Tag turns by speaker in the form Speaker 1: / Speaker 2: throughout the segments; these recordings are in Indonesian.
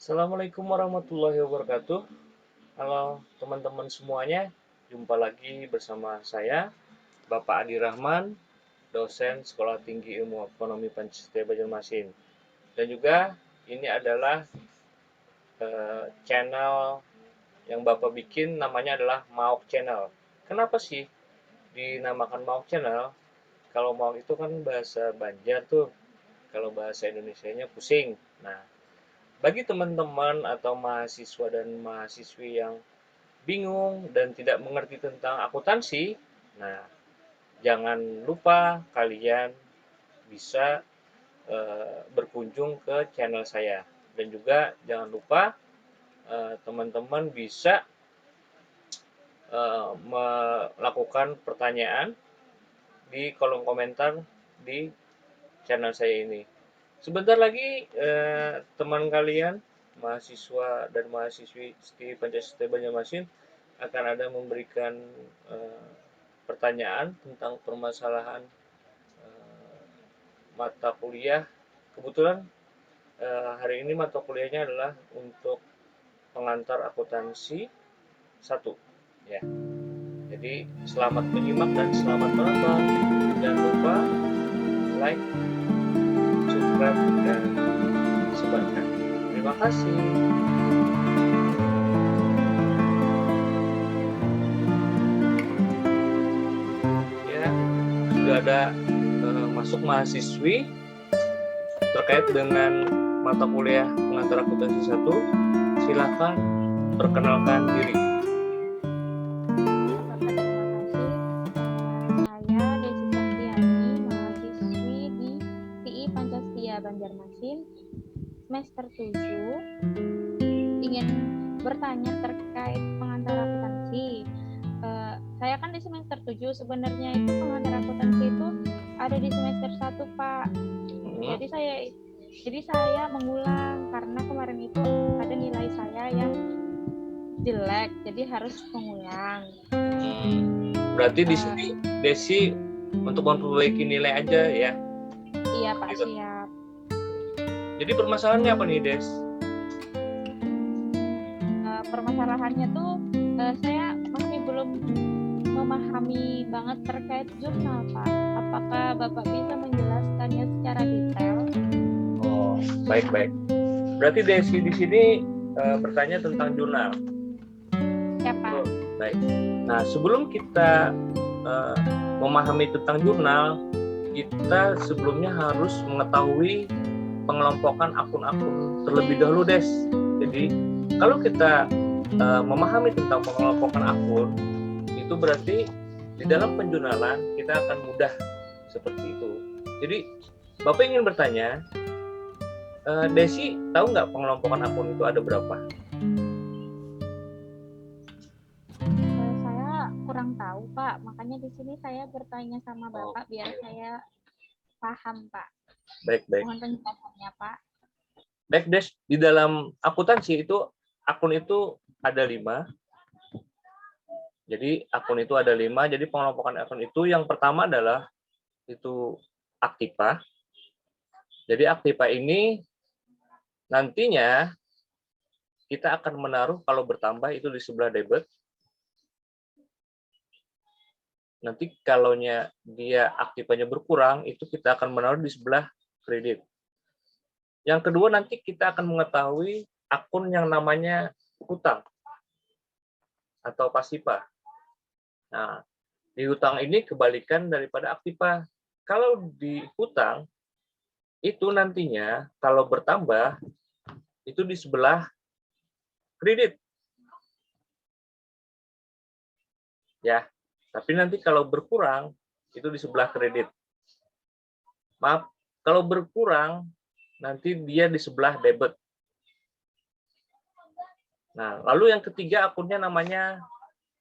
Speaker 1: Assalamualaikum warahmatullahi wabarakatuh. Halo teman-teman semuanya, jumpa lagi bersama saya, Bapak Adi Rahman, dosen Sekolah Tinggi Ilmu Ekonomi Pancasila Banjarmasin. Dan juga ini adalah channel yang Bapak bikin, namanya adalah Mauk Channel. Kenapa sih dinamakan Mauk Channel? Kalau Mauk itu kan bahasa Banjar tuh, kalau bahasa Indonesianya pusing. Nah, bagi teman-teman atau mahasiswa dan mahasiswi yang bingung dan tidak mengerti tentang akuntansi, nah jangan lupa kalian bisa berkunjung ke channel saya. Dan juga jangan lupa teman-teman bisa melakukan pertanyaan di kolom komentar di channel saya ini. Sebentar lagi teman kalian, mahasiswa dan mahasiswi di Pancasila Banjarmasin akan ada memberikan pertanyaan tentang permasalahan mata kuliah. Kebetulan hari ini mata kuliahnya adalah untuk pengantar akuntansi 1. Ya. Jadi selamat menyimak dan selamat menonton. Jangan lupa like, subscribe, dan sebarkan. Terima kasih. Ya, sudah ada masuk mahasiswi terkait dengan mata kuliah pengantar akuntansi 1. Silakan perkenalkan diri.
Speaker 2: Bapak, terima kasih. Saya Desi Septiani, mahasiswi di TI Pancasila Banjarmasin, semester 7. Ingin bertanya terkait pengantar akuntansi. Saya kan di semester 7, sebenarnya itu pengantar akuntansi itu ada di semester 1, Pak. Jadi saya mengulang karena kemarin itu ada nilai saya yang jelek, jadi harus mengulang.
Speaker 1: Berarti di sini Desi untuk memperbaiki nilai aja ya.
Speaker 2: Iya Pak, siap.
Speaker 1: Jadi permasalahannya apa nih, Des?
Speaker 2: Permasalahannya tuh saya masih belum memahami banget terkait jurnal, Pak. Apakah Bapak bisa menjelaskannya secara detail?
Speaker 1: Oh, baik-baik. Berarti Desi di sini bertanya tentang jurnal.
Speaker 2: Ya, Pak.
Speaker 1: Baik. Nah, sebelum kita memahami tentang jurnal, kita sebelumnya harus mengetahui pengelompokan akun-akun terlebih dahulu, Des. Jadi, kalau kita memahami tentang pengelompokan akun, itu berarti di dalam penjurnalan kita akan mudah seperti itu. Jadi, Bapak ingin bertanya, Desi tahu nggak pengelompokan akun itu ada berapa?
Speaker 2: Saya kurang tahu, Pak. Makanya di sini saya bertanya sama Bapak biar saya paham, Pak.
Speaker 1: Baik-baik.
Speaker 2: Mohon penjelasannya, Pak.
Speaker 1: Baik, Des. Di dalam akuntansi itu akun itu ada 5. Jadi akun itu ada 5. Jadi pengelompokan akun itu yang pertama adalah itu aktiva. Jadi aktiva ini nantinya kita akan menaruh kalau bertambah itu di sebelah debit. Nanti kalau dia aktivanya berkurang, itu kita akan menaruh di sebelah kredit. Yang kedua, nanti kita akan mengetahui akun yang namanya hutang atau pasiva. Nah, di hutang ini kebalikan daripada aktiva. Kalau di hutang, itu nantinya kalau bertambah, itu di sebelah kredit. Ya, tapi nanti kalau berkurang, itu di sebelah kredit. Maaf, kalau berkurang, nanti dia di sebelah debit. Nah, lalu yang ketiga akunnya namanya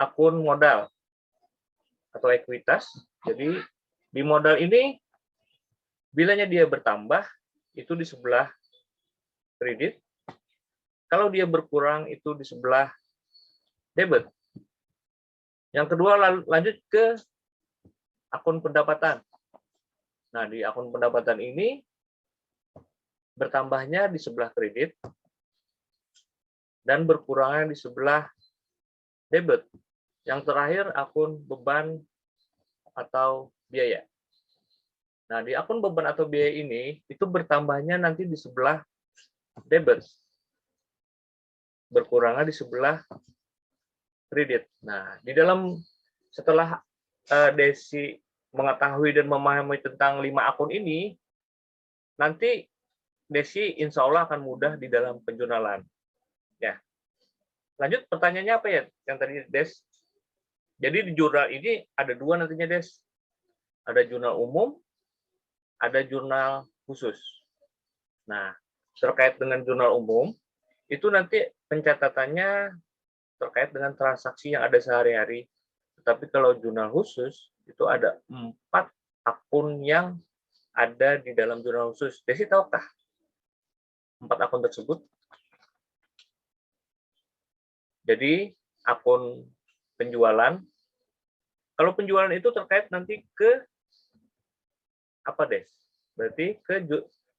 Speaker 1: akun modal atau ekuitas. Jadi di modal ini bilanya dia bertambah itu di sebelah kredit. Kalau dia berkurang itu di sebelah debit. Yang kedua lanjut ke akun pendapatan. Nah, di akun pendapatan ini bertambahnya di sebelah kredit. dan berkurangnya di sebelah debit. Yang terakhir akun beban atau biaya. Nah, di akun beban atau biaya ini itu bertambahnya nanti di sebelah debit. Berkurangnya di sebelah kredit. Nah, di dalam setelah Desi mengetahui dan memahami tentang 5 akun ini, nanti Desi insya Allah akan mudah di dalam penjurnalan. Ya. Lanjut, pertanyaannya apa ya yang tadi Des? Jadi di jurnal ini ada 2 nantinya Des. Ada jurnal umum, ada jurnal khusus. Nah, terkait dengan jurnal umum, itu nanti pencatatannya terkait dengan transaksi yang ada sehari-hari. Tetapi kalau jurnal khusus, itu ada 4 akun yang ada di dalam jurnal khusus. Desi tahukah 4 akun tersebut? Jadi, akun penjualan. Kalau penjualan itu terkait nanti ke apa, Des? Berarti ke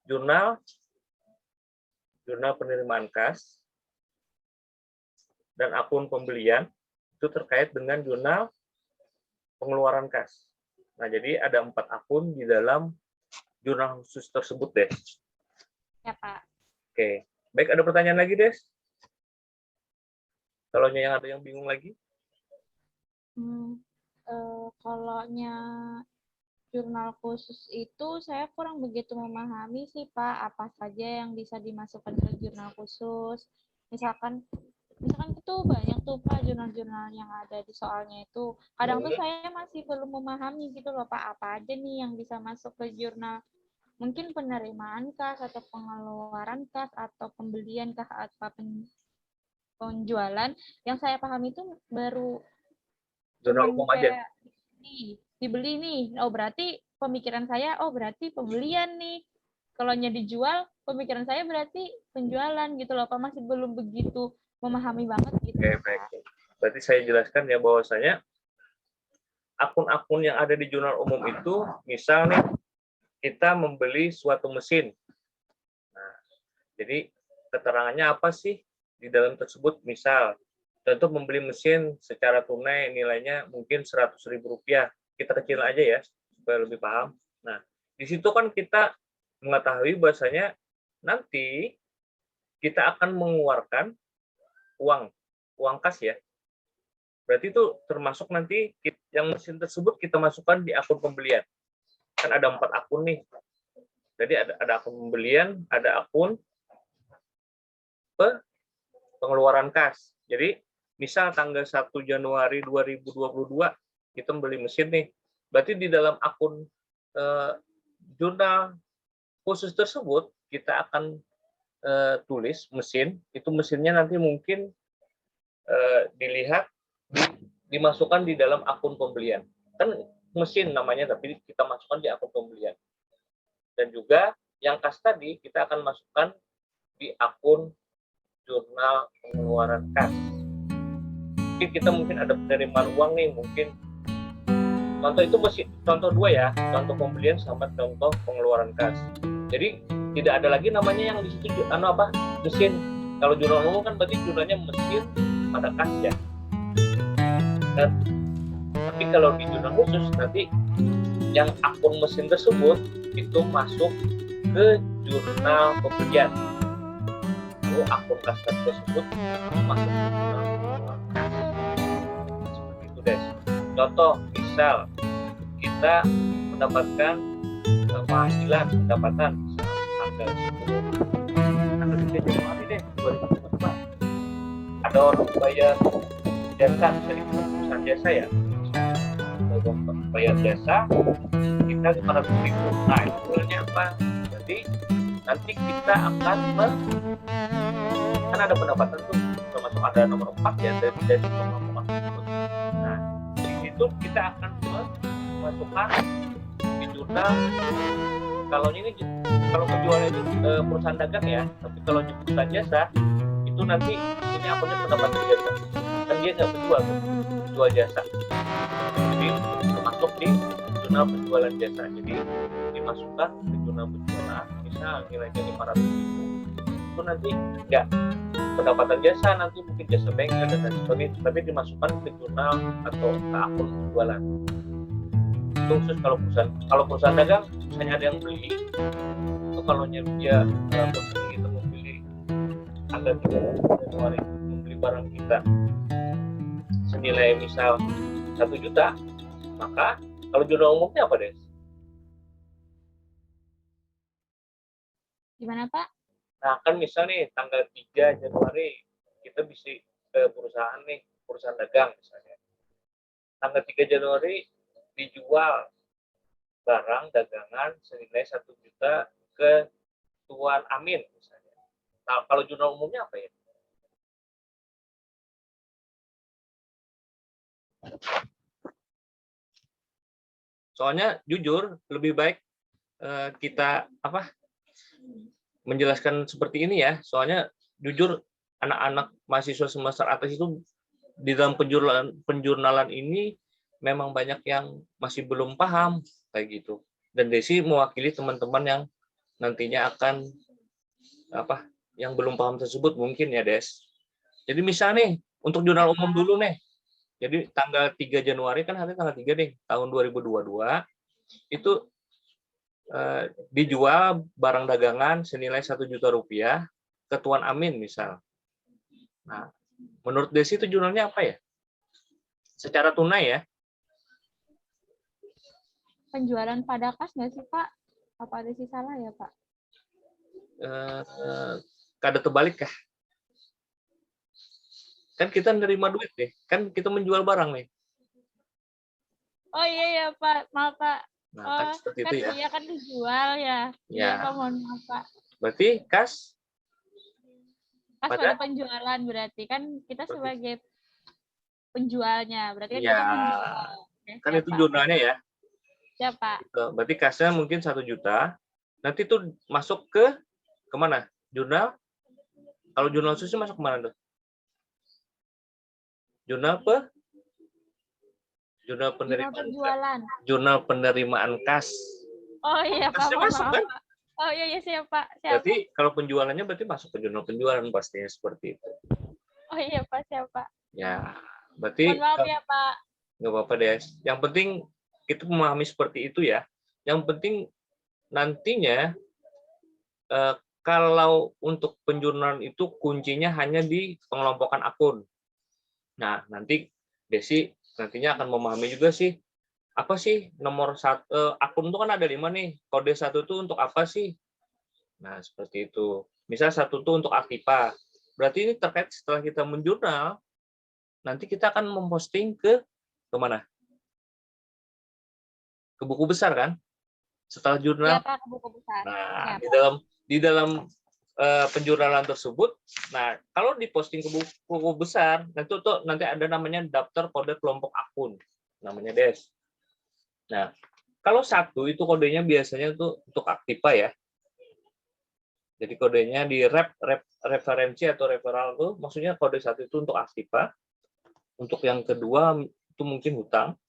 Speaker 1: jurnal penerimaan kas, dan akun pembelian itu terkait dengan jurnal pengeluaran kas. Nah, jadi ada 4 akun di dalam jurnal khusus tersebut, Des.
Speaker 2: Ya, Pak.
Speaker 1: Oke. Baik, ada pertanyaan lagi, Des? Kalau yang ada yang bingung lagi?
Speaker 2: Kalau jurnal khusus itu saya kurang begitu memahami sih, Pak. Apa saja yang bisa dimasukkan ke jurnal khusus? Misalkan itu banyak tuh, Pak, jurnal-jurnal yang ada di soalnya itu. Kadang tuh saya masih belum memahami gitu loh, Pak. Apa aja nih yang bisa masuk ke jurnal? Mungkin penerimaan kas, atau pengeluaran kas, atau pembelian kas, atau penjualan. Yang saya pahami itu baru
Speaker 1: Jurnal umum aja.
Speaker 2: Dibeli nih. Oh, berarti pemikiran saya, berarti pembelian nih. Kalau dijual, pemikiran saya berarti penjualan gitu loh, Pak. Masih belum begitu memahami banget gitu.
Speaker 1: Oke, baik. Berarti saya jelaskan ya bahwasanya akun-akun yang ada di jurnal umum itu, misalnya kita membeli suatu mesin. Nah, jadi keterangannya apa sih di dalam tersebut? Misal, contoh membeli mesin secara tunai nilainya mungkin Rp100.000. Kita kecil aja ya, supaya lebih paham. Nah, di situ kan kita mengetahui bahwasanya nanti kita akan mengeluarkan uang kas ya. Berarti itu termasuk nanti yang mesin tersebut kita masukkan di akun pembelian. Kan ada 4 akun nih. Jadi ada akun pembelian, ada akun pengeluaran kas. Jadi misal tanggal 1 Januari 2022 kita beli mesin nih. Berarti di dalam akun jurnal khusus tersebut kita akan tulis mesin, itu mesinnya nanti mungkin dilihat dimasukkan di dalam akun pembelian. Kan mesin namanya, tapi kita masukkan di akun pembelian. Dan juga yang kas tadi kita akan masukkan di akun jurnal pengeluaran kas. Mungkin kita ada penerimaan uang nih, mungkin contoh itu contoh 2 ya, contoh pembelian sama contoh pengeluaran kas. Jadi tidak ada lagi namanya yang di situ mesin. Kalau jurnal umum kan berarti jurnalnya mesin pada kas ya. Dan tapi kalau di jurnal khusus nanti yang akun mesin tersebut itu masuk ke jurnal pembelian. Lalu akun kas tersebut masuk ke jurnal pengeluaran kas. Seperti itu, Des. Contoh, misal kita mendapatkan penghasilan pendapatan tanggal 10 Januari deh 2024. Ada orang bayar jasa dari perusahaan jasa ya, bayar jasa kita 500.000. Nah, itu sebenarnya apa? Jadi nanti kita akan kan ada pendapatan tuh, termasuk ada nomor 4 ya dari pemasukan tersebut. Nah, di situ kita akan memasukkan di jurnal. Kalau penjualnya itu perusahaan dagang ya, tapi kalau di perusahaan jasa itu nanti ini akunnya pendapatan jasa, kan dia nggak jual jasa, jadi masuk di jurnal penjualan jasa. Jadi dimasukkan di jurnal penjualan, misal nilainya 500.000, itu nanti nggak pendapatan jasa, nanti mungkin jasa bengkel dan lain sebagainya, tapi dimasukkan ke jurnal atau ke akun penjualan. Itu khusus kalau perusahaan dagang misalnya ada yang beli, itu kalau dia posisi kita membeli tanggal 3 Januari membeli barang kita senilai misal 1 juta, maka kalau jurnal umumnya apa deh?
Speaker 2: Gimana Pak?
Speaker 1: Nah kan misal nih tanggal 3 Januari kita bisa ke perusahaan nih, perusahaan dagang misalnya. Tanggal 3 Januari dijual barang dagangan senilai 1 juta ke Tuan Amin misalnya. Nah, kalau jurnal umumnya apa ya? Soalnya jujur lebih baik kita menjelaskan seperti ini ya. Soalnya jujur anak-anak mahasiswa semester atas itu di dalam penjurnalan ini memang banyak yang masih belum paham kayak gitu. Dan Desi mewakili teman-teman yang nantinya akan yang belum paham tersebut mungkin ya Des. Jadi misalnya nih untuk jurnal umum dulu nih. Jadi tanggal 3 Januari kan hari tanggal 3 nih tahun 2022 itu dijual barang dagangan senilai 1 juta rupiah ke Tuan Amin misal. Nah, menurut Desi itu jurnalnya apa ya? Secara tunai ya?
Speaker 2: Penjualan pada kas nggak sih Pak? Apa ada sih salah ya Pak?
Speaker 1: Kada terbalik kah? Kan kita menerima duit nih, kan kita menjual barang nih.
Speaker 2: Oh iya ya Pak, maaf Pak.
Speaker 1: Nah, kan seperti itu ya.
Speaker 2: Iya kan dijual ya. Iya Pak, mohon maaf Pak.
Speaker 1: Berarti kas
Speaker 2: pada penjualan berarti kan kita sebagai penjualnya, berarti kan kita menjual.
Speaker 1: Kan itu jurnalnya ya.
Speaker 2: Ya Pak.
Speaker 1: Berarti kasnya mungkin 1 juta. Nanti tuh masuk ke kemana? Jurnal? Kalau jurnal khusus masuk kemana tuh? Jurnal Jurnal penerimaan
Speaker 2: penjualan.
Speaker 1: Jurnal penerimaan kas.
Speaker 2: Oh iya Pak.
Speaker 1: Masuk kan?
Speaker 2: Oh iya siap Pak. Siap.
Speaker 1: Berarti kalau penjualannya berarti masuk ke jurnal penjualan pastinya seperti itu.
Speaker 2: Oh iya Pak, siap Pak.
Speaker 1: Ya, berarti
Speaker 2: mohon maaf ya Pak.
Speaker 1: Nggak apa-apa Des. Yang penting kita memahami seperti itu ya. Yang penting nantinya kalau untuk penjurnalan itu kuncinya hanya di pengelompokan akun. Nah, nanti Desi nantinya akan memahami juga sih apa sih nomor akun itu kan ada 5 nih. Kode 1 itu untuk apa sih? Nah, seperti itu. Misal 1 itu untuk Aktiva. Berarti ini terkait setelah kita menjurnal, nanti kita akan memposting ke mana? Ke buku besar kan? Setelah jurnal.
Speaker 2: Ya, Pak, ke buku besar.
Speaker 1: Nah, di dalam penjurnalan tersebut, nah kalau diposting ke buku besar, nanti ada namanya daftar kode kelompok akun, namanya Des. Nah, kalau 1 itu kodenya biasanya tuh untuk Aktiva ya. Jadi kodenya di referensi atau referral tuh, maksudnya kode 1 itu untuk Aktiva. Untuk yang kedua itu mungkin hutang.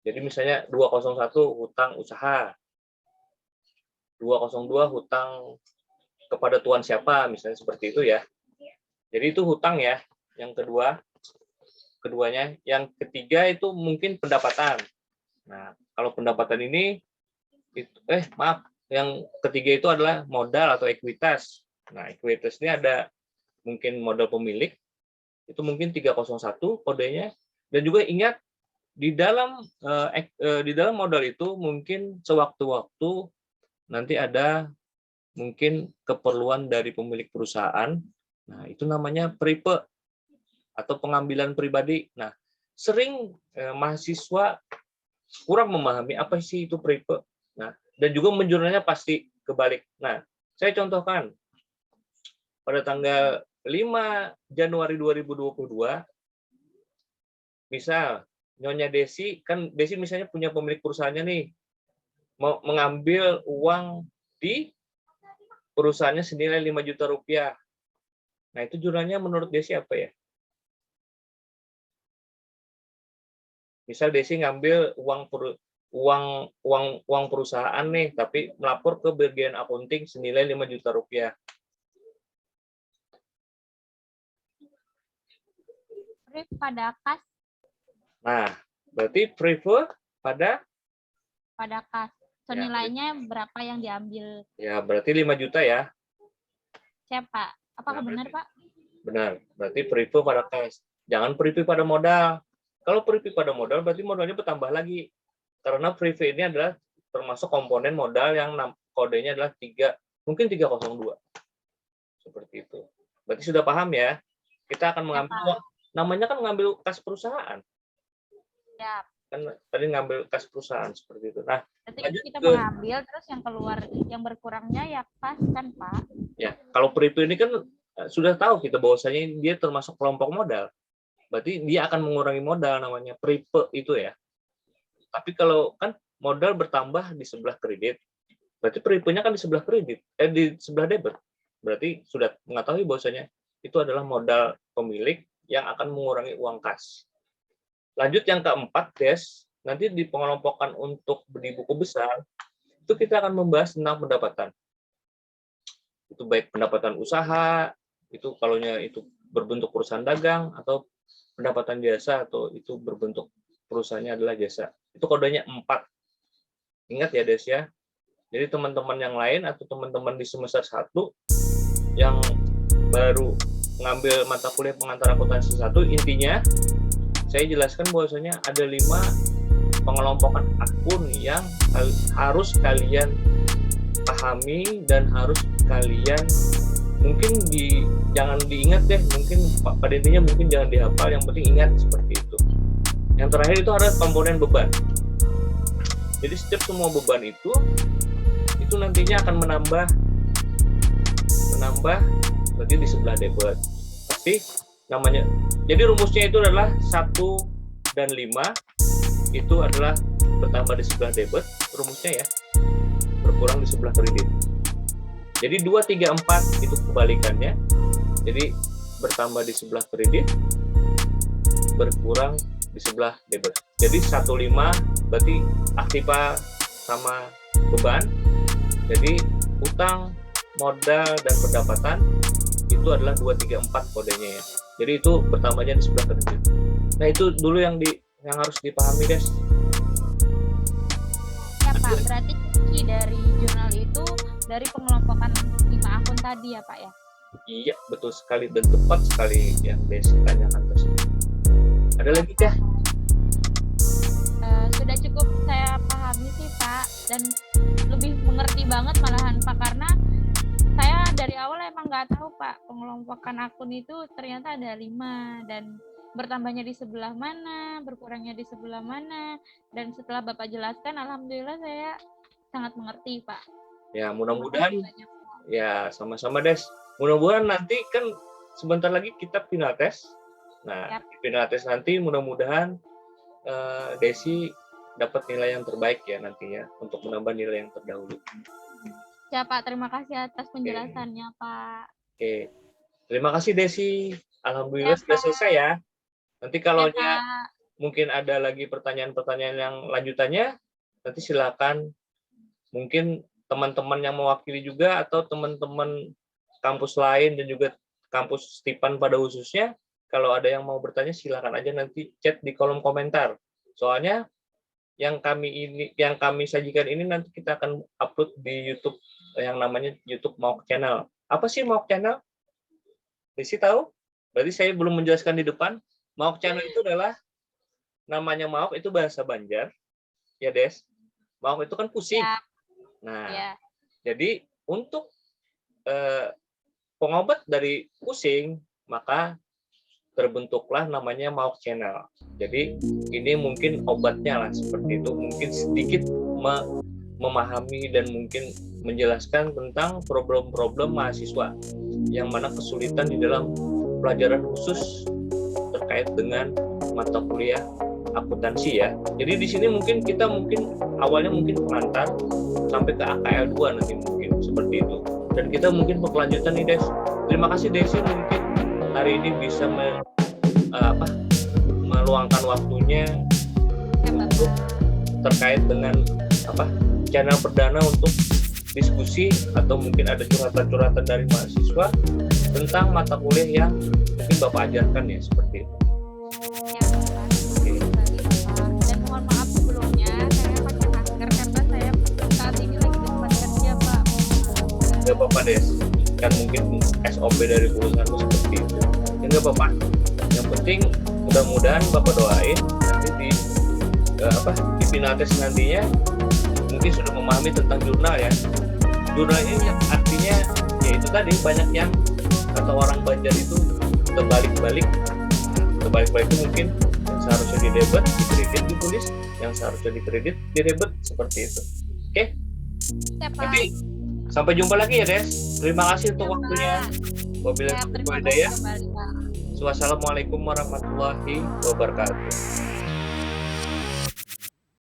Speaker 1: Jadi misalnya 201 hutang usaha, 202 hutang kepada tuan siapa, misalnya seperti itu ya. Jadi itu hutang ya. Yang keduanya, yang ketiga itu mungkin pendapatan. Nah, kalau pendapatan ini yang ketiga itu adalah modal atau ekuitas. Nah, ekuitas ini ada mungkin modal pemilik, itu mungkin 301 kodenya. Dan juga ingat di dalam modal itu mungkin sewaktu-waktu nanti ada mungkin keperluan dari pemilik perusahaan. Nah, itu namanya peripe atau pengambilan pribadi. Nah, sering mahasiswa kurang memahami apa sih itu peripe. Nah, dan juga menjurnalnya pasti kebalik. Nah, saya contohkan pada tanggal 5 Januari 2022, misal Nyonya Desi, kan Desi misalnya punya pemilik perusahaannya nih, mau mengambil uang di perusahaannya senilai 5 juta rupiah. Nah, itu jurnalnya menurut Desi apa ya? Misal Desi ngambil uang perusahaan nih, tapi melapor ke bagian accounting senilai 5 juta rupiah.
Speaker 2: Brief pada kas.
Speaker 1: Nah, berarti prefer pada
Speaker 2: kas. So,
Speaker 1: Ya,
Speaker 2: nilainya berapa yang diambil?
Speaker 1: ya berarti 5 juta ya.
Speaker 2: Siapa? Apakah
Speaker 1: Nah,
Speaker 2: benar,
Speaker 1: berarti-
Speaker 2: Pak?
Speaker 1: Benar. Berarti prefer pada cash. Jangan prefer pada modal. Kalau prefer pada modal berarti modalnya bertambah lagi. Karena prefer ini adalah termasuk komponen modal yang kodenya adalah 3, mungkin 302. Seperti itu. Berarti sudah paham ya? Kita akan mengambil, namanya kan mengambil kas perusahaan.
Speaker 2: Ya.
Speaker 1: Kan tadi ngambil kas perusahaan seperti itu. Nah,
Speaker 2: Berarti
Speaker 1: lanjut
Speaker 2: kita
Speaker 1: ke,
Speaker 2: mengambil terus yang keluar, yang berkurangnya ya kas kan, Pak?
Speaker 1: ya, kalau prefer ini kan sudah tahu kita bahwasanya dia termasuk kelompok modal. Berarti dia akan mengurangi modal, namanya prefer itu ya. Tapi kalau kan modal bertambah di sebelah kredit, berarti prefernya kan di sebelah kredit, di sebelah debit. Berarti sudah mengetahui bahwasanya itu adalah modal pemilik yang akan mengurangi uang kas. Lanjut yang keempat, Des, nanti di pengelompokan untuk di buku besar, itu kita akan membahas tentang pendapatan. Itu baik pendapatan usaha, itu kalaunya itu berbentuk perusahaan dagang, atau pendapatan jasa, atau itu berbentuk perusahaannya adalah jasa. Itu kodenya 4. Ingat ya, Des ya. Jadi teman-teman yang lain atau teman-teman di semester 1 yang baru mengambil mata kuliah pengantar akuntansi 1, intinya saya jelaskan bahwasanya ada 5 pengelompokan akun yang harus kalian pahami dan harus kalian mungkin jangan diingat deh, mungkin pada intinya mungkin jangan dihafal, yang penting ingat seperti itu. Yang terakhir itu adalah komponen beban. Jadi setiap semua beban itu nantinya akan menambah berarti di sebelah debit. Tapi namanya, jadi rumusnya itu adalah 1 dan 5 itu adalah bertambah di sebelah debit, rumusnya ya, berkurang di sebelah kredit. Jadi 2, 3, 4 itu kebalikannya. Jadi bertambah di sebelah kredit, berkurang di sebelah debit. Jadi 1, 5 berarti aktiva sama beban. Jadi utang, modal, dan pendapatan itu adalah 2, 3, 4 kodenya ya. Jadi itu bertambahnya di sebelah kredit. Nah, itu dulu yang harus dipahami, Des.
Speaker 2: Ya, Pak. Berarti kunci dari jurnal itu dari pengelompokan 5 akun tadi ya, Pak ya?
Speaker 1: Iya, betul sekali dan tepat sekali yang Desi tanyakan tersebut. Ada lagi kah?
Speaker 2: Sudah cukup saya pahami sih, Pak, dan lebih mengerti banget malahan, Pak, karena saya dari awal emang nggak tahu, Pak, pengelompokan akun itu ternyata ada 5 dan bertambahnya di sebelah mana, berkurangnya di sebelah mana, dan setelah Bapak jelaskan, alhamdulillah saya sangat mengerti, Pak.
Speaker 1: Ya, mudah-mudahan ya sama-sama, Des. Mudah-mudahan nanti kan sebentar lagi kita final tes. Nah, di final tes nanti mudah-mudahan Desi dapat nilai yang terbaik ya nantinya untuk menambah nilai yang terdahulu.
Speaker 2: Ya, Pak, terima kasih atas penjelasannya, Pak.
Speaker 1: Oke. Terima kasih, Desi. Alhamdulillah sudah selesai ya. Nanti kalau mungkin ada lagi pertanyaan-pertanyaan yang lanjutannya, nanti silakan mungkin teman-teman yang mewakili juga atau teman-teman kampus lain dan juga kampus Stipan pada khususnya, kalau ada yang mau bertanya silakan aja nanti chat di kolom komentar. Soalnya yang kami sajikan ini nanti kita akan upload di YouTube yang namanya YouTube Maok Channel. Apa sih Maok Channel? Desi tahu? Berarti saya belum menjelaskan di depan. Maok Channel itu adalah namanya Maok itu bahasa Banjar. Ya, Des. Maok itu kan pusing.
Speaker 2: Ya.
Speaker 1: Nah, jadi untuk pengobat dari pusing, maka terbentuklah namanya Maok Channel. Jadi ini mungkin obatnya lah seperti itu. Mungkin sedikit memahami dan mungkin menjelaskan tentang problem-problem mahasiswa yang mana kesulitan di dalam pelajaran khusus terkait dengan mata kuliah akuntansi ya. Jadi di sini mungkin kita awalnya pengantar sampai ke AKL 2 nanti mungkin seperti itu. Dan kita mungkin berkelanjutan nih, Des. Terima kasih Desi mungkin hari ini bisa meluangkan waktunya untuk terkait dengan channel perdana untuk diskusi atau mungkin ada curhatan-curhatan dari mahasiswa tentang mata kuliah yang mungkin Bapak ajarkan ya seperti itu. nggak apa-apa Des, kan mungkin SOP dari perusahaanmu seperti itu, ya nggak apa-apa. Yang penting mudah-mudahan Bapak doain nanti di final tes nantinya mungkin sudah memahami tentang jurnal ya. Jurnal ini artinya ya itu tadi, banyak yang kata orang Banjar itu terbalik-balik itu mungkin yang seharusnya didebet dikredit ditulis, yang seharusnya dikredit didebet, seperti itu. Oke? Nanti sampai jumpa lagi ya Des. Terima kasih untuk waktunya. Wabillahi taufiq wal hidayah. Wassalamualaikum warahmatullahi wabarakatuh.